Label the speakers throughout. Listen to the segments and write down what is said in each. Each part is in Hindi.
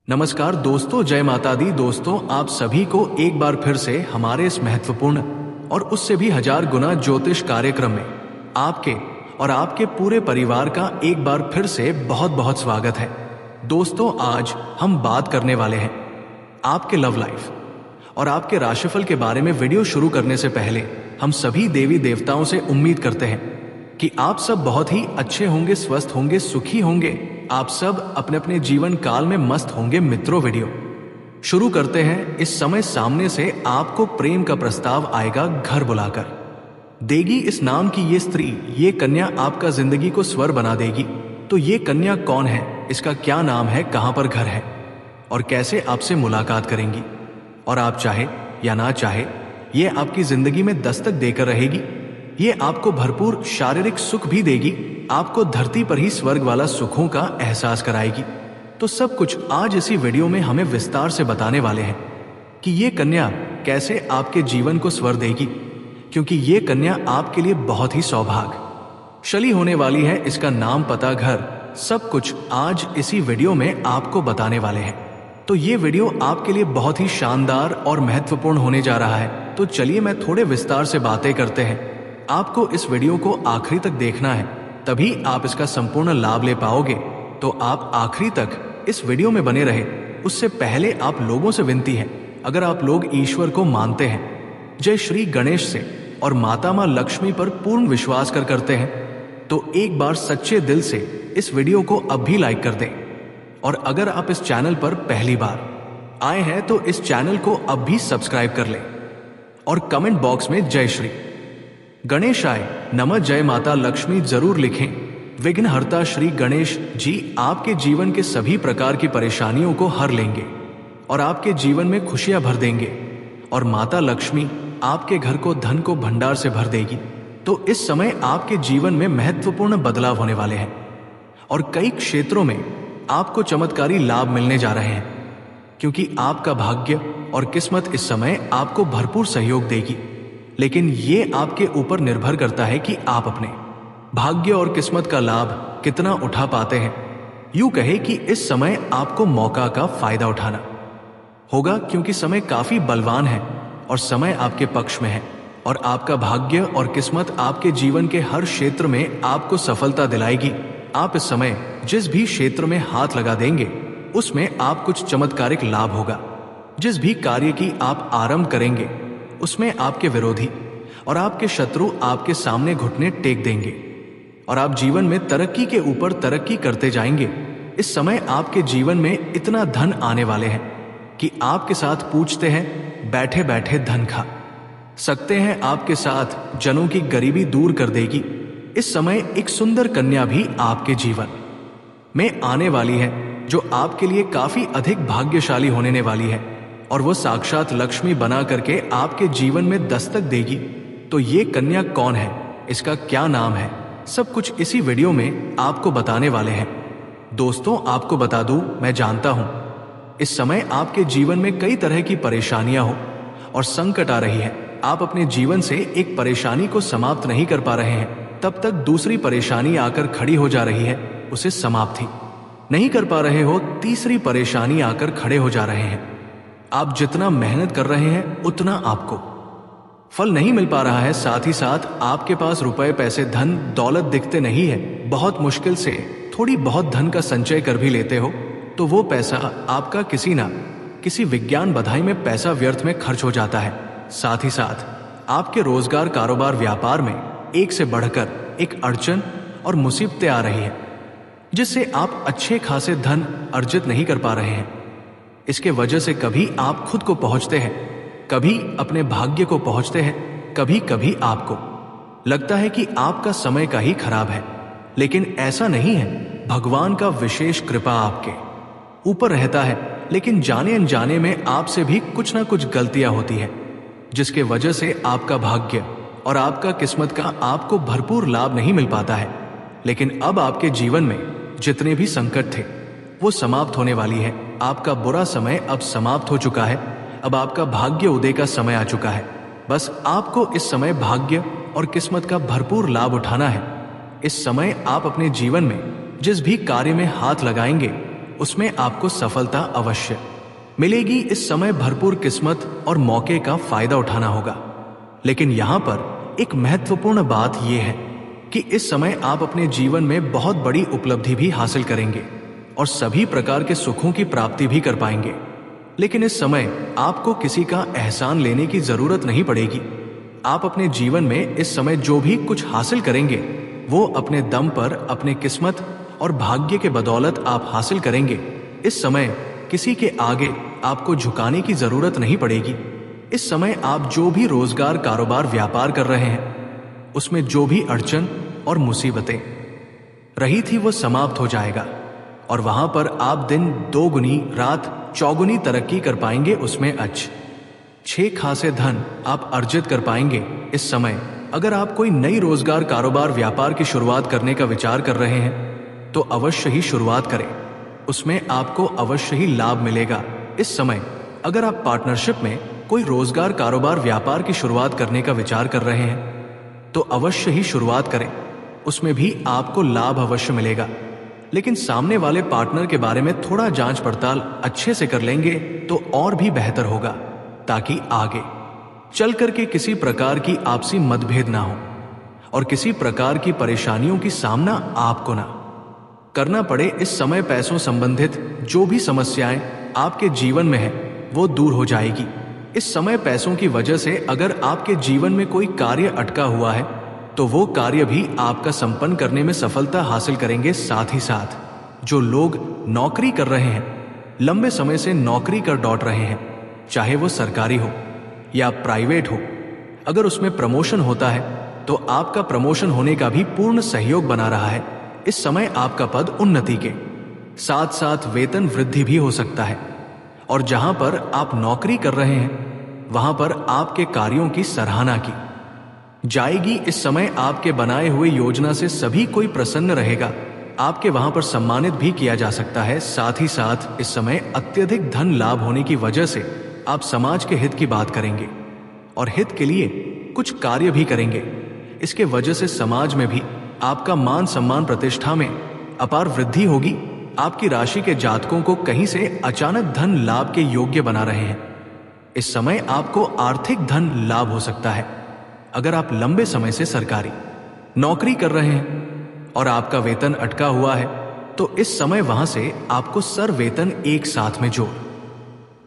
Speaker 1: नमस्कार दोस्तों, जय माता दी। दोस्तों, आप सभी को एक बार फिर से हमारे इस महत्वपूर्ण और उससे भी हजार गुना ज्योतिष कार्यक्रम में आपके और आपके पूरे परिवार का एक बार फिर से बहुत बहुत स्वागत है। दोस्तों, आज हम बात करने वाले हैं आपके लव लाइफ और आपके राशिफल के बारे में। वीडियो शुरू करने से पहले हम सभी देवी देवताओं से उम्मीद करते हैं कि आप सब बहुत ही अच्छे होंगे, स्वस्थ होंगे, सुखी होंगे। आप सब अपने अपने जीवन काल में मस्त होंगे। मित्रों, वीडियो शुरू करते हैं। इस समय सामने से आपको प्रेम का प्रस्ताव आएगा, घर बुलाकर देगी इस नाम की ये स्त्री, ये कन्या आपका जिंदगी को स्वर बना देगी। तो ये कन्या कौन है, इसका क्या नाम है, कहां पर घर है और कैसे आपसे मुलाकात करेंगी, और आप चाहे या ना चाहे ये आपकी जिंदगी में दस्तक देकर रहेगी। ये आपको भरपूर शारीरिक सुख भी देगी, आपको धरती पर ही स्वर्ग वाला सुखों का एहसास कराएगी। तो सब कुछ आज इसी वीडियो में हमें विस्तार से बताने वाले हैं कि ये कन्या कैसे आपके जीवन को स्वर देगी, क्योंकि ये कन्या आपके लिए बहुत ही सौभाग्यशाली होने वाली है। इसका नाम, पता, घर, सब कुछ आज इसी वीडियो में आपको बताने वाले हैं। तो ये वीडियो आपके लिए बहुत ही शानदार और महत्वपूर्ण होने जा रहा है। तो चलिए मैं थोड़े विस्तार से बातें करते हैं। आपको इस वीडियो को आखिरी तक देखना है, तभी आप इसका संपूर्ण लाभ ले पाओगे। तो आप आखिरी तक इस वीडियो में बने रहे। उससे पहले आप लोगों से विनती है, अगर आप लोग ईश्वर को मानते हैं, जय श्री गणेश से और माता मां लक्ष्मी पर पूर्ण विश्वास करते हैं, तो एक बार सच्चे दिल से इस वीडियो को अब भी लाइक कर दें। और अगर आप इस चैनल पर पहली बार आए हैं तो इस चैनल को अब भी सब्सक्राइब कर लें और कमेंट बॉक्स में जय श्री गणेशाय नमः, जय माता लक्ष्मी जरूर लिखें। विघ्नहर्ता श्री गणेश जी आपके जीवन के सभी प्रकार की परेशानियों को हर लेंगे और आपके जीवन में खुशियां भर देंगे। और माता लक्ष्मी आपके घर को धन को भंडार से भर देगी। तो इस समय आपके जीवन में महत्वपूर्ण बदलाव होने वाले हैं और कई क्षेत्रों में आपको चमत्कारी लाभ मिलने जा रहे हैं, क्योंकि आपका भाग्य और किस्मत इस समय आपको भरपूर सहयोग देगी। लेकिन ये आपके ऊपर निर्भर करता है कि आप अपने भाग्य और किस्मत का लाभ कितना उठा पाते हैं। यूं कहे कि इस समय आपको मौका का फायदा उठाना होगा, क्योंकि समय काफी बलवान है और समय आपके पक्ष में है। और आपका भाग्य और किस्मत आपके जीवन के हर क्षेत्र में आपको सफलता दिलाएगी। आप इस समय जिस भी क्षेत्र में हाथ लगा देंगे उसमें आप कुछ चमत्कारिक लाभ होगा। जिस भी कार्य की आप आरंभ करेंगे उसमें आपके विरोधी और आपके शत्रु आपके सामने घुटने टेक देंगे और आप जीवन में तरक्की के ऊपर तरक्की करते जाएंगे। इस समय आपके जीवन में इतना धन आने वाले हैं कि आपके साथ पूछते हैं बैठे बैठे धन खा सकते हैं। आपके साथ जनों की गरीबी दूर कर देगी। इस समय एक सुंदर कन्या भी आपके जीवन में आने वाली है, जो आपके लिए काफी अधिक भाग्यशाली होने वाली है और वो साक्षात लक्ष्मी बना करके आपके जीवन में दस्तक देगी। तो ये कन्या कौन है, इसका क्या नाम है, सब कुछ इसी वीडियो में आपको बताने वाले हैं। दोस्तों, आपको बता दूं, मैं जानता हूं इस समय आपके जीवन में कई तरह की परेशानियां हो और संकट आ रही है। आप अपने जीवन से एक परेशानी को समाप्त नहीं कर पा रहे हैं, तब तक दूसरी परेशानी आकर खड़ी हो जा रही है, उसे समाप्ति नहीं कर पा रहे हो, तीसरी परेशानी आकर खड़े हो जा रहे हैं। आप जितना मेहनत कर रहे हैं उतना आपको फल नहीं मिल पा रहा है। साथ ही साथ आपके पास रुपए, पैसे, धन दौलत दिखते नहीं है। बहुत मुश्किल से थोड़ी बहुत धन का संचय कर भी लेते हो तो वो पैसा आपका किसी ना किसी विज्ञान बधाई में पैसा व्यर्थ में खर्च हो जाता है। साथ ही साथ आपके रोजगार, कारोबार, व्यापार में एक से बढ़कर एक अड़चन और मुसीबतें आ रही है, जिससे आप अच्छे खासे धन अर्जित नहीं कर पा रहे हैं। इसके वजह से कभी आप खुद को पहुंचते हैं, कभी अपने भाग्य को पहुंचते हैं, कभी कभी आपको लगता है कि आपका समय का ही खराब है। लेकिन ऐसा नहीं है। भगवान का विशेष कृपा आपके ऊपर रहता है, लेकिन जाने अनजाने में आपसे भी कुछ ना कुछ गलतियां होती है, जिसके वजह से आपका भाग्य और आपका किस्मत का आपको भरपूर लाभ नहीं मिल पाता है। लेकिन अब आपके जीवन में जितने भी संकट थे वो समाप्त होने वाली है। आपका बुरा समय अब समाप्त हो चुका है। अब आपका भाग्य उदय का समय आ चुका है। बस आपको इस समय भाग्य और किस्मत का भरपूर लाभ उठाना है। इस समय आप अपने जीवन में जिस भी कार्य में हाथ लगाएंगे उसमें आपको सफलता अवश्य मिलेगी। इस समय भरपूर किस्मत और मौके का फायदा उठाना होगा। लेकिन यहां पर एक महत्वपूर्ण बात यह है कि इस समय आप अपने जीवन में बहुत बड़ी उपलब्धि भी हासिल करेंगे और सभी प्रकार के सुखों की प्राप्ति भी कर पाएंगे। लेकिन इस समय आपको किसी का एहसान लेने की जरूरत नहीं पड़ेगी। आप अपने जीवन में इस समय जो भी कुछ हासिल करेंगे वो अपने दम पर, अपने किस्मत और भाग्य के बदौलत आप हासिल करेंगे। इस समय किसी के आगे आपको झुकाने की जरूरत नहीं पड़ेगी। इस समय आप जो भी रोजगार, कारोबार, व्यापार कर रहे हैं उसमें जो भी अड़चन और मुसीबतें रही थी वो समाप्त हो जाएगा और वहां पर आप दिन दोगुनी, रात चौगुनी तरक्की कर पाएंगे। उसमें अच्छे खासे धन आप अर्जित कर पाएंगे। इस समय अगर आप कोई नई रोजगार, कारोबार, व्यापार की शुरुआत करने का विचार कर रहे हैं तो अवश्य ही शुरुआत करें, उसमें आपको अवश्य ही लाभ मिलेगा। इस समय अगर आप पार्टनरशिप में कोई रोजगार, कारोबार, व्यापार की शुरुआत करने का विचार कर रहे हैं तो अवश्य ही शुरुआत करें, उसमें भी आपको लाभ अवश्य मिलेगा। लेकिन सामने वाले पार्टनर के बारे में थोड़ा जांच पड़ताल अच्छे से कर लेंगे तो और भी बेहतर होगा, ताकि आगे चल करके किसी प्रकार की आपसी मतभेद ना हो और किसी प्रकार की परेशानियों की सामना आपको ना करना पड़े। इस समय पैसों संबंधित जो भी समस्याएं आपके जीवन में है वो दूर हो जाएगी। इस समय पैसों की वजह से अगर आपके जीवन में कोई कार्य अटका हुआ है तो वो कार्य भी आपका संपन्न करने में सफलता हासिल करेंगे। साथ ही साथ जो लोग नौकरी कर रहे हैं, लंबे समय से नौकरी कर लौट रहे हैं, चाहे वो सरकारी हो या प्राइवेट हो, अगर उसमें प्रमोशन होता है तो आपका प्रमोशन होने का भी पूर्ण सहयोग बना रहा है। इस समय आपका पद उन्नति के साथ साथ वेतन वृद्धि भी हो सकता है और जहां पर आप नौकरी कर रहे हैं वहां पर आपके कार्यों की सराहना की जाएगी। इस समय आपके बनाए हुए योजना से सभी कोई प्रसन्न रहेगा, आपके वहां पर सम्मानित भी किया जा सकता है। साथ ही साथ इस समय अत्यधिक धन लाभ होने की वजह से आप समाज के हित की बात करेंगे और हित के लिए कुछ कार्य भी करेंगे। इसके वजह से समाज में भी आपका मान सम्मान, प्रतिष्ठा में अपार वृद्धि होगी। आपकी राशि के जातकों को कहीं से अचानक धन लाभ के योग्य बना रहे हैं। इस समय आपको आर्थिक धन लाभ हो सकता है। अगर आप लंबे समय से सरकारी नौकरी कर रहे हैं और आपका वेतन अटका हुआ है तो इस समय वहां से आपको सर वेतन एक साथ में जोड़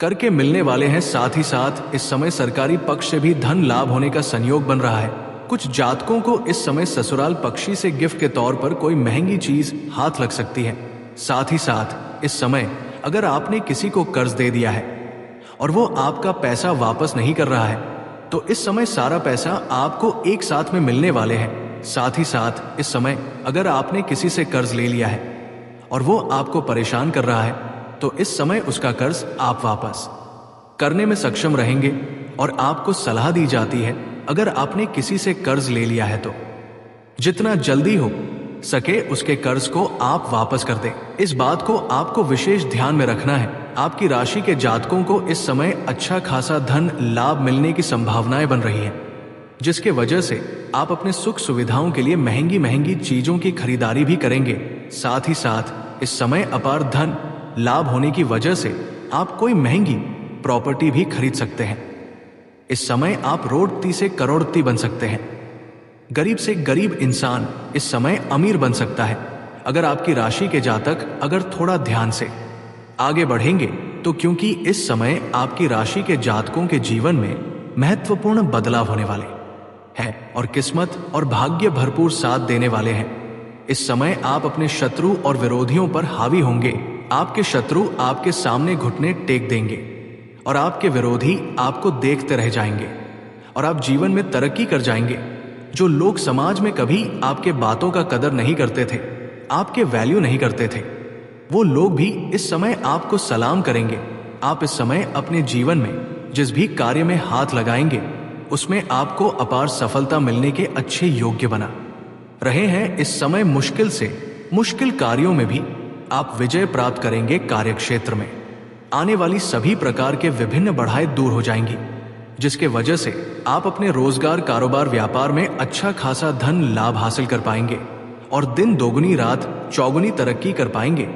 Speaker 1: करके मिलने वाले हैं। साथ ही साथ इस समय सरकारी पक्ष से भी धन लाभ होने का संयोग बन रहा है। कुछ जातकों को इस समय ससुराल पक्षी से गिफ्ट के तौर पर कोई महंगी चीज हाथ लग सकती है। साथ ही साथ इस समय अगर आपने किसी को कर्ज दे दिया है और वो आपका पैसा वापस नहीं कर रहा है तो इस समय सारा पैसा आपको एक साथ में मिलने वाले हैं। साथ ही साथ इस समय अगर आपने किसी से कर्ज ले लिया है और वो आपको परेशान कर रहा है तो इस समय उसका कर्ज आप वापस करने में सक्षम रहेंगे और आपको सलाह दी जाती है अगर आपने किसी से कर्ज ले लिया है तो जितना जल्दी हो सके उसके कर्ज को आप वापस कर दें। इस बात को आपको विशेष ध्यान में रखना है। आपकी राशि के जातकों को इस समय अच्छा खासा धन लाभ मिलने की संभावनाएं बन रही हैं, जिसके वजह से आप अपने सुख सुविधाओं के लिए महंगी महंगी चीजों की खरीदारी भी करेंगे। साथ ही साथ इस समय अपार धन लाभ होने की वजह से आप कोई महंगी प्रॉपर्टी भी खरीद सकते हैं। इस समय आप रोडती से करोड़पति बन सकते हैं। गरीब से गरीब इंसान इस समय अमीर बन सकता है अगर आपकी राशि के जातक अगर थोड़ा ध्यान से आगे बढ़ेंगे तो, क्योंकि इस समय आपकी राशि के जातकों के जीवन में महत्वपूर्ण बदलाव होने वाले हैं और किस्मत और भाग्य भरपूर साथ देने वाले हैं। इस समय आप अपने शत्रु और विरोधियों पर हावी होंगे। आपके शत्रु आपके सामने घुटने टेक देंगे और आपके विरोधी आपको देखते रह जाएंगे और आप जीवन में तरक्की कर जाएंगे। जो लोग समाज में कभी आपके बातों का कदर नहीं करते थे, आपके वैल्यू नहीं करते थे, वो लोग भी इस समय आपको सलाम करेंगे। आप इस समय अपने जीवन में जिस भी कार्य में हाथ लगाएंगे उसमें आपको अपार सफलता मिलने के अच्छे योग्य बना रहे हैं। इस समय मुश्किल से मुश्किल कार्यों में भी आप विजय प्राप्त करेंगे। कार्यक्षेत्र में आने वाली सभी प्रकार के विभिन्न बाधाएं दूर हो जाएंगी, जिसके वजह से आप अपने रोजगार, कारोबार, व्यापार में अच्छा खासा धन लाभ हासिल कर पाएंगे और दिन दोगुनी रात चौगुनी तरक्की कर पाएंगे।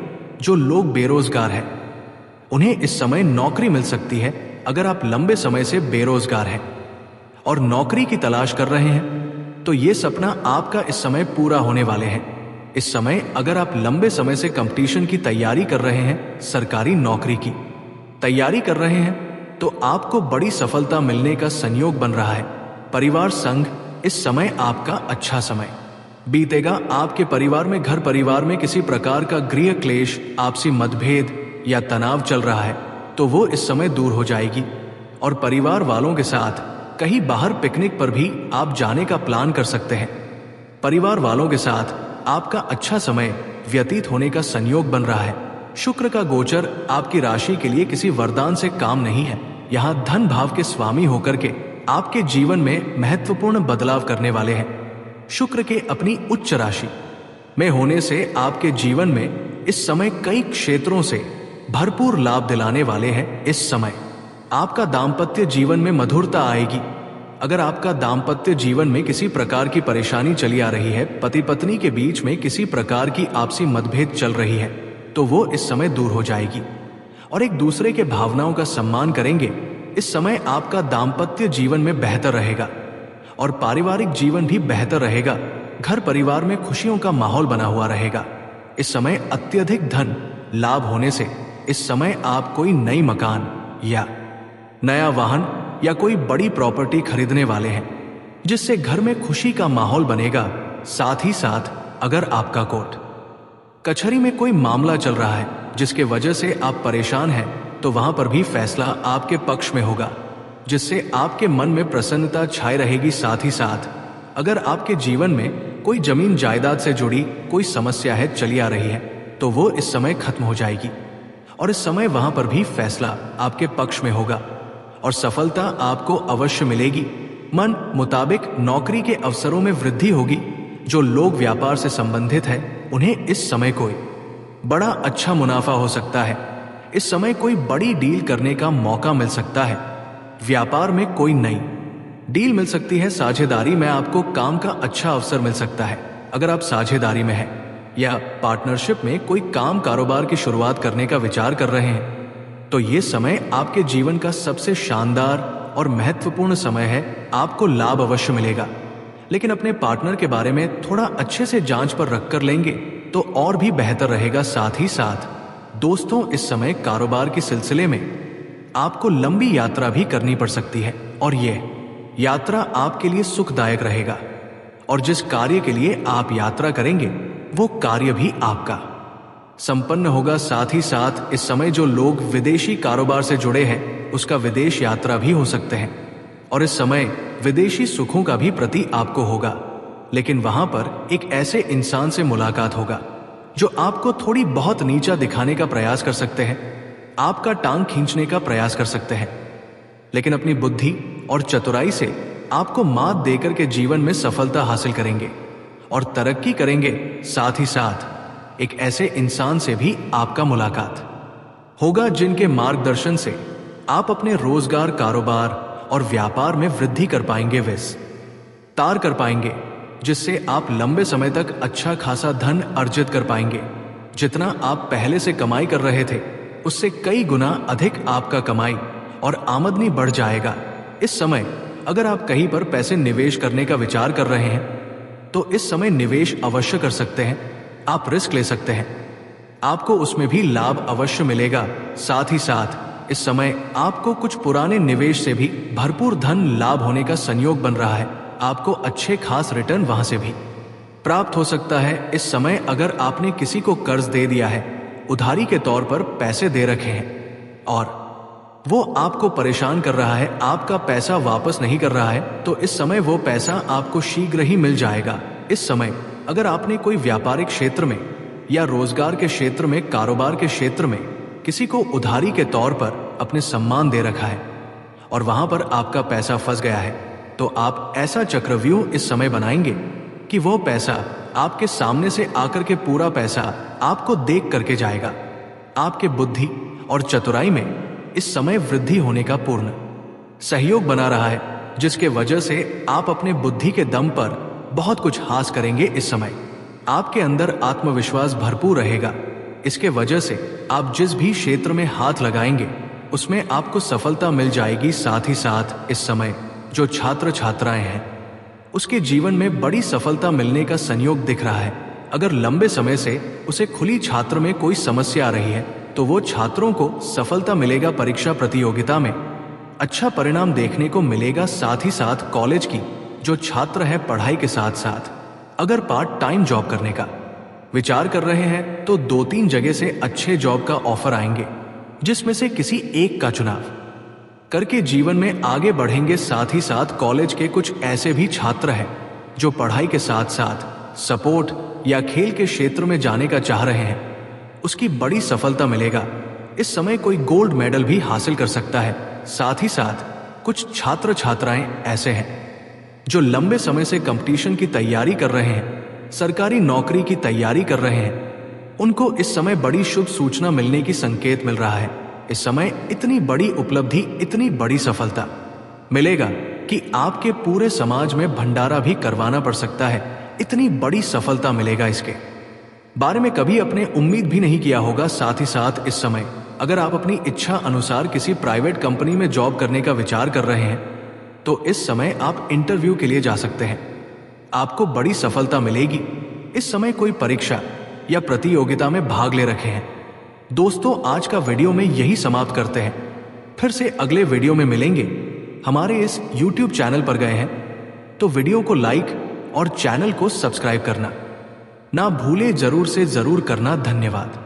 Speaker 1: जो लोग बेरोजगार हैं, उन्हें इस समय नौकरी मिल सकती है। अगर आप लंबे समय से बेरोजगार हैं और नौकरी की तलाश कर रहे हैं, तो ये सपना आपका इस समय पूरा होने वाले हैं। इस समय अगर आप लंबे समय से कंपटीशन की तैयारी कर रहे हैं, सरकारी नौकरी की तैयारी कर रहे हैं, तो आपको बड़ी सफलता मिलने का संयोग बन रहा है। परिवार संग, इस समय आपका अच्छा समय बीतेगा। आपके परिवार में, घर परिवार में किसी प्रकार का गृह क्लेश, आपसी मतभेद या तनाव चल रहा है, तो वो इस समय दूर हो जाएगी। और परिवार वालों के साथ कहीं बाहर पिकनिक पर भी आप जाने का प्लान कर सकते हैं। परिवार वालों के साथ आपका अच्छा समय व्यतीत होने का संयोग बन रहा है। शुक्र का गोचर आपकी राशि के लिए किसी वरदान से काम नहीं है। यहाँ धन भाव के स्वामी होकर के आपके जीवन में महत्वपूर्ण बदलाव करने वाले हैं। शुक्र के अपनी उच्च राशि में होने से आपके जीवन में इस समय कई क्षेत्रों से भरपूर लाभ दिलाने वाले हैं। इस समय आपका दाम्पत्य जीवन में मधुरता आएगी। अगर आपका दाम्पत्य जीवन में किसी प्रकार की परेशानी चली आ रही है, पति पत्नी के बीच में किसी प्रकार की आपसी मतभेद चल रही है, तो वो इस समय दूर हो जाएगी और एक दूसरे के भावनाओं का सम्मान करेंगे। इस समय आपका दाम्पत्य जीवन में बेहतर रहेगा और पारिवारिक जीवन भी बेहतर रहेगा। घर परिवार में खुशियों का माहौल बना हुआ रहेगा। इस समय अत्यधिक धन लाभ होने से इस समय आप कोई नई मकान या नया वाहन या कोई बड़ी प्रॉपर्टी खरीदने वाले हैं, जिससे घर में खुशी का माहौल बनेगा। साथ ही साथ अगर आपका कोर्ट कचहरी में कोई मामला चल रहा है जिसके वजह से आप परेशान हैं, तो वहां पर भी फैसला आपके पक्ष में होगा, जिससे आपके मन में प्रसन्नता छाई रहेगी। साथ ही साथ अगर आपके जीवन में कोई जमीन जायदाद से जुड़ी कोई समस्या है चली आ रही है, तो वो इस समय खत्म हो जाएगी और इस समय वहां पर भी फैसला आपके पक्ष में होगा और सफलता आपको अवश्य मिलेगी। मन मुताबिक नौकरी के अवसरों में वृद्धि होगी। जो लोग व्यापार से संबंधित हैं, उन्हें इस समय कोई बड़ा अच्छा मुनाफा हो सकता है। इस समय कोई बड़ी डील करने का मौका मिल सकता है। व्यापार में कोई नई डील मिल सकती है। साझेदारी में आपको काम का अच्छा अवसर मिल सकता है। अगर आप साझेदारी में हैं या पार्टनरशिप में कोई काम कारोबार की शुरुआत करने का विचार कर रहे हैं, तो ये समय आपके जीवन का सबसे शानदार और महत्वपूर्ण समय है। आपको लाभ अवश्य मिलेगा, लेकिन अपने पार्टनर के बारे में थोड़ा अच्छे से जांच पर रख कर लेंगे तो और भी बेहतर रहेगा। साथ ही साथ दोस्तों, इस समय कारोबार के सिलसिले में आपको लंबी यात्रा भी करनी पड़ सकती है और ये यात्रा आपके लिए सुखदायक रहेगा और जिस कार्य के लिए आप यात्रा करेंगे, वो कार्य भी आपका संपन्न होगा। साथ ही साथ इस समय जो लोग विदेशी कारोबार से जुड़े हैं, उसका विदेश यात्रा भी हो सकते हैं और इस समय विदेशी सुखों का भी प्रति आपको होगा। लेकिन वहां पर एक ऐसे इंसान से मुलाकात होगा जो आपको थोड़ी बहुत नीचा दिखाने का प्रयास कर सकते हैं, आपका टांग खींचने का प्रयास कर सकते हैं, लेकिन अपनी बुद्धि और चतुराई से आपको मात देकर के जीवन में सफलता हासिल करेंगे और तरक्की करेंगे। साथ ही साथ एक ऐसे इंसान से भी आपका मुलाकात होगा जिनके मार्गदर्शन से आप अपने रोजगार, कारोबार और व्यापार में वृद्धि कर पाएंगे, विस्तार कर पाएंगे, जिससे आप लंबे समय तक अच्छा खासा धन अर्जित कर पाएंगे। जितना आप पहले से कमाई कर रहे थे, उससे कई गुना अधिक आपका कमाई और आमदनी बढ़ जाएगा। इस समय अगर आप कहीं पर पैसे निवेश करने का विचार कर रहे हैं, तो इस समय निवेश अवश्य कर सकते हैं। आप रिस्क ले सकते हैं, आपको उसमें भी लाभ अवश्य मिलेगा। साथ ही साथ इस समय आपको कुछ पुराने निवेश से भी भरपूर धन लाभ होने का संयोग बन रहा है। आपको अच्छे खास रिटर्न वहां से भी प्राप्त हो सकता है। इस समय अगर आपने किसी को कर्ज दे दिया है, उधारी के तौर पर पैसे दे रखे हैं और वो आपको परेशान कर रहा है, आपका पैसा वापस नहीं कर रहा है, तो इस समय वो पैसा आपको शीघ्र ही मिल जाएगा। इस समय अगर आपने कोई व्यापारिक क्षेत्र में या रोजगार के क्षेत्र में, कारोबार के क्षेत्र में किसी को उधारी के तौर पर अपने सम्मान दे रखा है और वहां पर आपका पैसा फंस गया है, तो आप ऐसा चक्रव्यूह इस समय बनाएंगे कि वो पैसा आपके सामने से आकर के पूरा पैसा आपको देख करके जाएगा। आपके बुद्धि और चतुराई में इस समय वृद्धि होने का पूर्ण सहयोग बना रहा है, जिसके वजह से आप अपने बुद्धि के दम पर बहुत कुछ हासिल करेंगे। इस समय आपके अंदर आत्मविश्वास भरपूर रहेगा। इसके वजह से आप जिस भी क्षेत्र में हाथ लगाएंगे उसमें आपको सफलता मिल जाएगी। साथ ही साथ इस समय जो छात्र छात्राएं हैं उसके जीवन में बड़ी सफलता मिलने का संयोग दिख रहा है। अगर लंबे समय से उसे खुली छात्र में कोई समस्या आ रही है तो वो छात्रों को सफलता मिलेगा। परीक्षा प्रतियोगिता में अच्छा परिणाम देखने को मिलेगा। साथ ही साथ कॉलेज की जो छात्र है पढ़ाई के साथ साथ अगर पार्ट टाइम जॉब करने का विचार कर रहे हैं तो 2-3 जगह से अच्छे जॉब का ऑफर आएंगे, जिसमें से किसी एक का चुनाव करके जीवन में आगे बढ़ेंगे। साथ ही साथ कॉलेज के कुछ ऐसे भी छात्र हैं जो पढ़ाई के साथ साथ सपोर्ट या खेल के क्षेत्र में जाने का चाह रहे हैं, उसकी बड़ी सफलता मिलेगा। इस समय कोई गोल्ड मेडल भी हासिल कर सकता है। साथ ही साथ कुछ छात्र छात्राएं ऐसे हैं जो लंबे समय से कंपटीशन की तैयारी कर रहे हैं, सरकारी नौकरी की तैयारी कर रहे हैं, उनको इस समय बड़ी शुभ सूचना मिलने की संकेत मिल रहा है। इस समय इतनी बड़ी उपलब्धि, इतनी बड़ी सफलता मिलेगा कि आपके पूरे समाज में भंडारा भी करवाना पड़ सकता है। इतनी बड़ी सफलता मिलेगा, इसके बारे में कभी अपने उम्मीद भी नहीं किया होगा। साथ ही साथ इस समय अगर आप अपनी इच्छा अनुसार किसी प्राइवेट कंपनी में जॉब करने का विचार कर रहे हैं तो इस समय आप इंटरव्यू के लिए जा सकते हैं, आपको बड़ी सफलता मिलेगी। इस समय कोई परीक्षा या प्रतियोगिता में भाग ले रखे हैं। दोस्तों, आज का वीडियो में यही समाप्त करते हैं। फिर से अगले वीडियो में मिलेंगे। हमारे इस YouTube चैनल पर गए हैं तो वीडियो को लाइक और चैनल को सब्सक्राइब करना ना भूले, जरूर से जरूर करना। धन्यवाद।